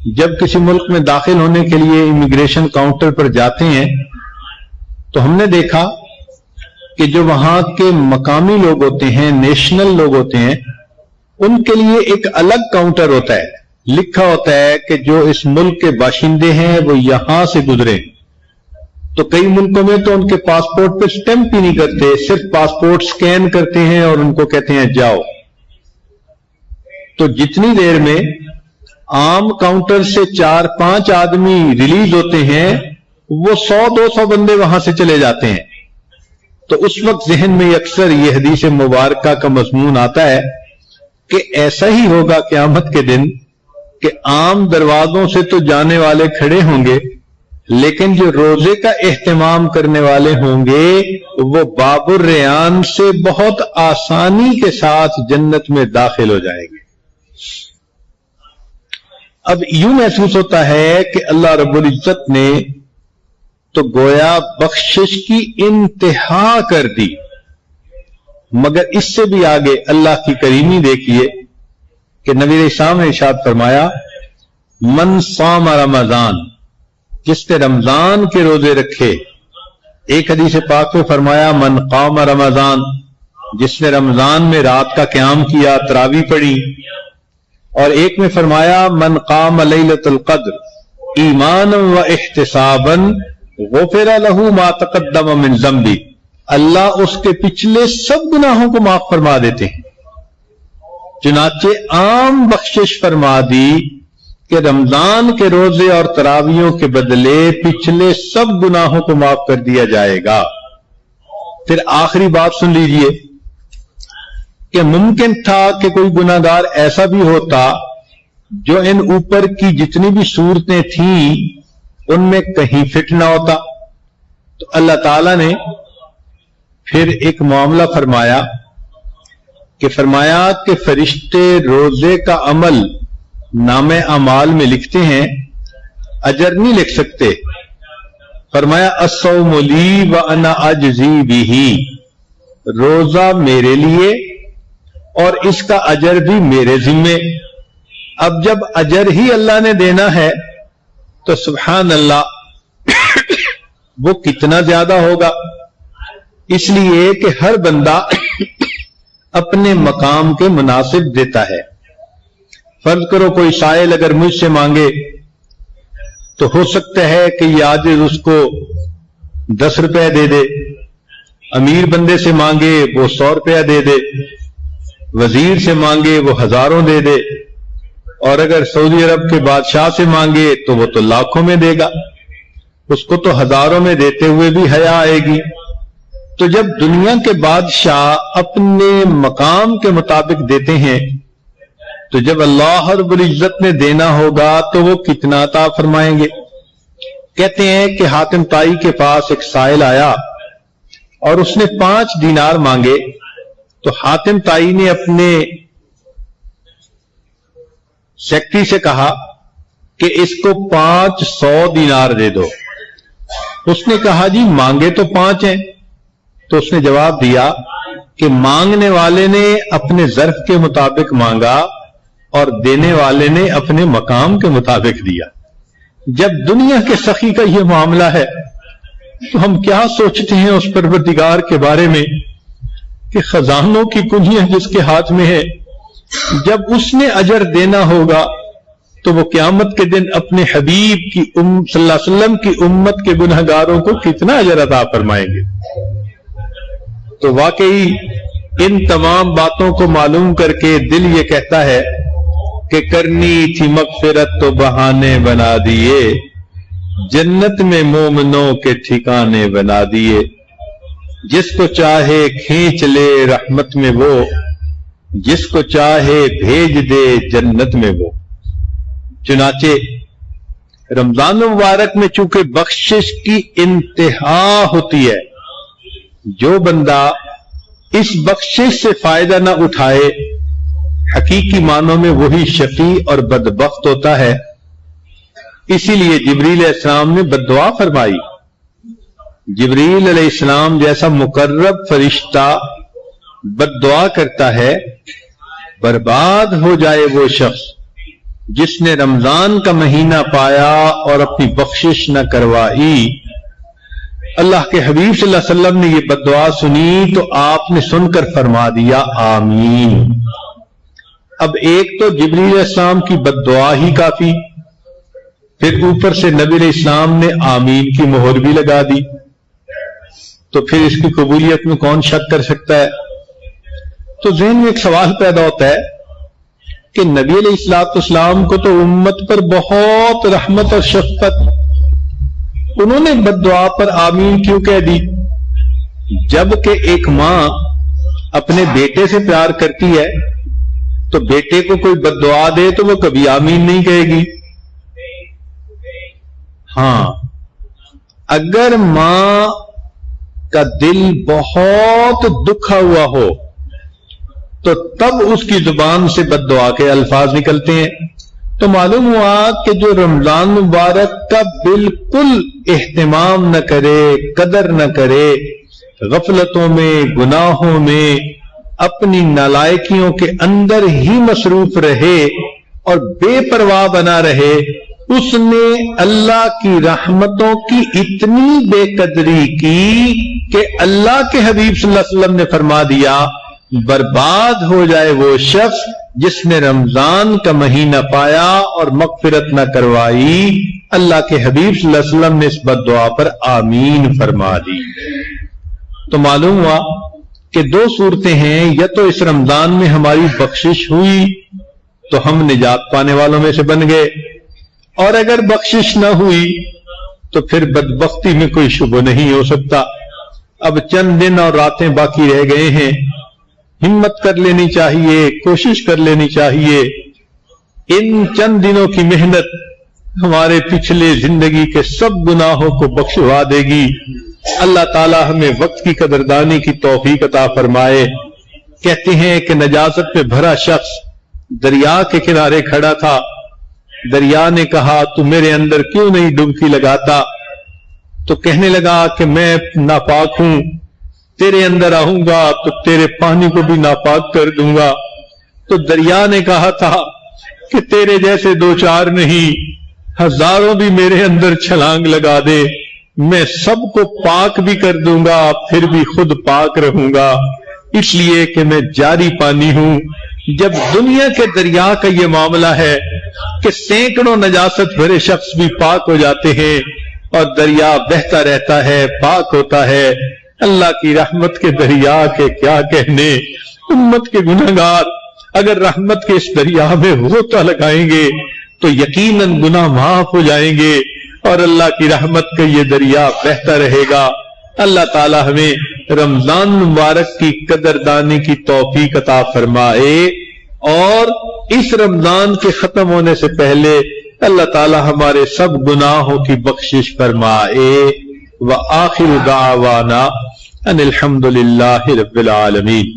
جب کسی ملک میں داخل ہونے کے لیے امیگریشن کاؤنٹر پر جاتے ہیں تو ہم نے دیکھا کہ جو وہاں کے مقامی لوگ ہوتے ہیں، نیشنل لوگ ہوتے ہیں، ان کے لیے ایک الگ کاؤنٹر ہوتا ہے، لکھا ہوتا ہے کہ جو اس ملک کے باشندے ہیں وہ یہاں سے گزرے. تو کئی ملکوں میں تو ان کے پاسپورٹ پہ سٹیمپ ہی نہیں کرتے، صرف پاسپورٹ سکین کرتے ہیں اور ان کو کہتے ہیں جاؤ. تو جتنی دیر میں عام کاؤنٹر سے 4-5 آدمی ریلیز ہوتے ہیں وہ 100-200 بندے وہاں سے چلے جاتے ہیں. تو اس وقت ذہن میں اکثر یہ حدیث مبارکہ کا مضمون آتا ہے کہ ایسا ہی ہوگا قیامت کے دن کہ عام دروازوں سے تو جانے والے کھڑے ہوں گے، لیکن جو روزے کا اہتمام کرنے والے ہوں گے وہ باب الریان سے بہت آسانی کے ساتھ جنت میں داخل ہو جائیں گے. اب یوں محسوس ہوتا ہے کہ اللہ رب العزت نے تو گویا بخشش کی انتہا کر دی، مگر اس سے بھی آگے اللہ کی کریمی دیکھیے کہ نبی علیہ السلام نے ارشاد فرمایا من صام رمضان، جس نے رمضان کے روزے رکھے. ایک حدیث پاک میں فرمایا من قام رمضان، جس نے رمضان میں رات کا قیام کیا، تراویح پڑھی. اور ایک میں فرمایا من قام لیلۃ القدر ایمانا و احتسابا غفر له ما تقدم من ذنبه، اللہ اس کے پچھلے سب گناہوں کو معاف فرما دیتے ہیں. چنانچہ عام بخشش فرما دی کہ رمضان کے روزے اور تراویحوں کے بدلے پچھلے سب گناہوں کو معاف کر دیا جائے گا. پھر آخری بات سن لیجئے کہ ممکن تھا کہ کوئی گناہگار ایسا بھی ہوتا جو ان اوپر کی جتنی بھی صورتیں تھیں ان میں کہیں فٹ نہ ہوتا. تو اللہ تعالی نے پھر ایک معاملہ فرمایا کہ فرشتے روزے کا عمل نام اعمال میں لکھتے ہیں، اجر نہیں لکھ سکتے. فرمایا الصوم لی وانا اجزی بہ، روزہ میرے لیے اور اس کا اجر بھی میرے ذمے. اب جب اجر ہی اللہ نے دینا ہے تو سبحان اللہ وہ کتنا زیادہ ہوگا. اس لیے کہ ہر بندہ اپنے مقام کے مناسب دیتا ہے. فرض کرو کوئی سائل اگر مجھ سے مانگے تو ہو سکتا ہے کہ یہ عاجز اس کو 10 روپے دے دے، امیر بندے سے مانگے وہ 100 روپیہ دے دے، وزیر سے مانگے وہ ہزاروں دے دے، اور اگر سعودی عرب کے بادشاہ سے مانگے تو وہ تو لاکھوں میں دے گا. اس کو تو ہزاروں میں دیتے ہوئے بھی حیا آئے گی. تو جب دنیا کے بادشاہ اپنے مقام کے مطابق دیتے ہیں تو جب اللہ رب العزت نے دینا ہوگا تو وہ کتنا عطا فرمائیں گے. کہتے ہیں کہ حاتم طائی کے پاس ایک سائل آیا اور اس نے 5 دینار مانگے. تو حاتم طائی نے اپنے سیکٹری سے کہا کہ اس کو 500 دینار دے دو. اس نے کہا جی مانگے تو 5 ہیں. تو اس نے جواب دیا کہ مانگنے والے نے اپنے ظرف کے مطابق مانگا اور دینے والے نے اپنے مقام کے مطابق دیا. جب دنیا کے سخی کا یہ معاملہ ہے تو ہم کیا سوچتے ہیں اس پروردگار کے بارے میں کہ خزانوں کی کنجیاں جس کے ہاتھ میں ہے، جب اس نے اجر دینا ہوگا تو وہ قیامت کے دن اپنے حبیب کی صلی اللہ علیہ وسلم کی امت کے گنہگاروں کو کتنا اجر عطا فرمائیں گے. تو واقعی ان تمام باتوں کو معلوم کر کے دل یہ کہتا ہے کہ کرنی تھی مغفرت تو بہانے بنا دیے، جنت میں مومنوں کے ٹھکانے بنا دیے. جس کو چاہے کھینچ لے رحمت میں وہ، جس کو چاہے بھیج دے جنت میں وہ. چنانچہ رمضان مبارک میں چونکہ بخشش کی انتہا ہوتی ہے، جو بندہ اس بخشش سے فائدہ نہ اٹھائے حقیقی معنوں میں وہی شقی اور بدبخت ہوتا ہے. اسی لیے جبریل علیہ السلام نے بددعا فرمائی. جبریل علیہ السلام جیسا مقرب فرشتہ بددعا کرتا ہے برباد ہو جائے وہ شخص جس نے رمضان کا مہینہ پایا اور اپنی بخشش نہ کروائی. اللہ کے حبیب صلی اللہ علیہ وسلم نے یہ بد دعا سنی تو آپ نے سن کر فرما دیا آمین. اب ایک تو جبریل علیہ السلام کی بد دعا ہی کافی، پھر اوپر سے نبی علیہ السلام نے آمین کی مہر بھی لگا دی، تو پھر اس کی قبولیت میں کون شک کر سکتا ہے؟ تو ذہن میں ایک سوال پیدا ہوتا ہے کہ نبی علیہ الصلوۃ والسلام کو تو امت پر بہت رحمت اور شفقت، انہوں نے بد دعا پر آمین کیوں کہہ دی؟ جبکہ ایک ماں اپنے بیٹے سے پیار کرتی ہے تو بیٹے کو کوئی بد دعا دے تو وہ کبھی آمین نہیں کہے گی. ہاں، اگر ماں کا دل بہت دکھا ہوا ہو تو تب اس کی زبان سے بد دعا کے الفاظ نکلتے ہیں. تو معلوم ہوا کہ جو رمضان مبارک کا بالکل اہتمام نہ کرے، قدر نہ کرے، غفلتوں میں، گناہوں میں، اپنی نالائکیوں کے اندر ہی مصروف رہے اور بے پرواہ بنا رہے، اس نے اللہ کی رحمتوں کی اتنی بے قدری کی کہ اللہ کے حبیب صلی اللہ علیہ وسلم نے فرما دیا برباد ہو جائے وہ شخص جس نے رمضان کا مہینہ پایا اور مغفرت نہ کروائی. اللہ کے حبیب صلی اللہ علیہ وسلم نے اس بد دعا پر آمین فرما دی. تو معلوم ہوا کہ دو صورتیں ہیں، یا تو اس رمضان میں ہماری بخشش ہوئی تو ہم نجات پانے والوں میں سے بن گئے، اور اگر بخشش نہ ہوئی تو پھر بدبختی میں کوئی شبہ نہیں ہو سکتا. اب چند دن اور راتیں باقی رہ گئے ہیں، ہمت کر لینی چاہیے، کوشش کر لینی چاہیے. ان چند دنوں کی محنت ہمارے پچھلے زندگی کے سب گناہوں کو بخشوا دے گی. اللہ تعالی ہمیں وقت کی قدردانی کی توفیق عطا فرمائے. کہتے ہیں کہ نجاست میں بھرا شخص دریا کے کنارے کھڑا تھا. دریا نے کہا تو میرے اندر کیوں نہیں ڈبکی لگاتا؟ تو کہنے لگا کہ میں ناپاک ہوں، تیرے اندر آؤں گا تو تیرے پانی کو بھی ناپاک کر دوں گا. تو دریا نے کہا تھا کہ تیرے جیسے دو چار نہیں، ہزاروں بھی میرے اندر چھلانگ لگا دے، میں سب کو پاک بھی کر دوں گا، پھر بھی خود پاک رہوں گا، اس لیے کہ میں جاری پانی ہوں. جب دنیا کے دریا کا یہ معاملہ ہے کہ سینکڑوں نجاست بھرے شخص بھی پاک ہو جاتے ہیں اور دریا بہتا رہتا ہے، پاک ہوتا ہے، اللہ کی رحمت کے دریا کے کیا کہنے. امت کے گناہگار اگر رحمت کے اس دریا میں غوطہ لگائیں گے تو یقیناً گناہ معاف ہو جائیں گے اور اللہ کی رحمت کا یہ دریا بہتا رہے گا. اللہ تعالی ہمیں رمضان مبارک کی قدردانی کی توفیق عطا فرمائے، اور اس رمضان کے ختم ہونے سے پہلے اللہ تعالی ہمارے سب گناہوں کی بخشش فرمائے. وآخر دعوانا ان الحمد للہ رب العالمین.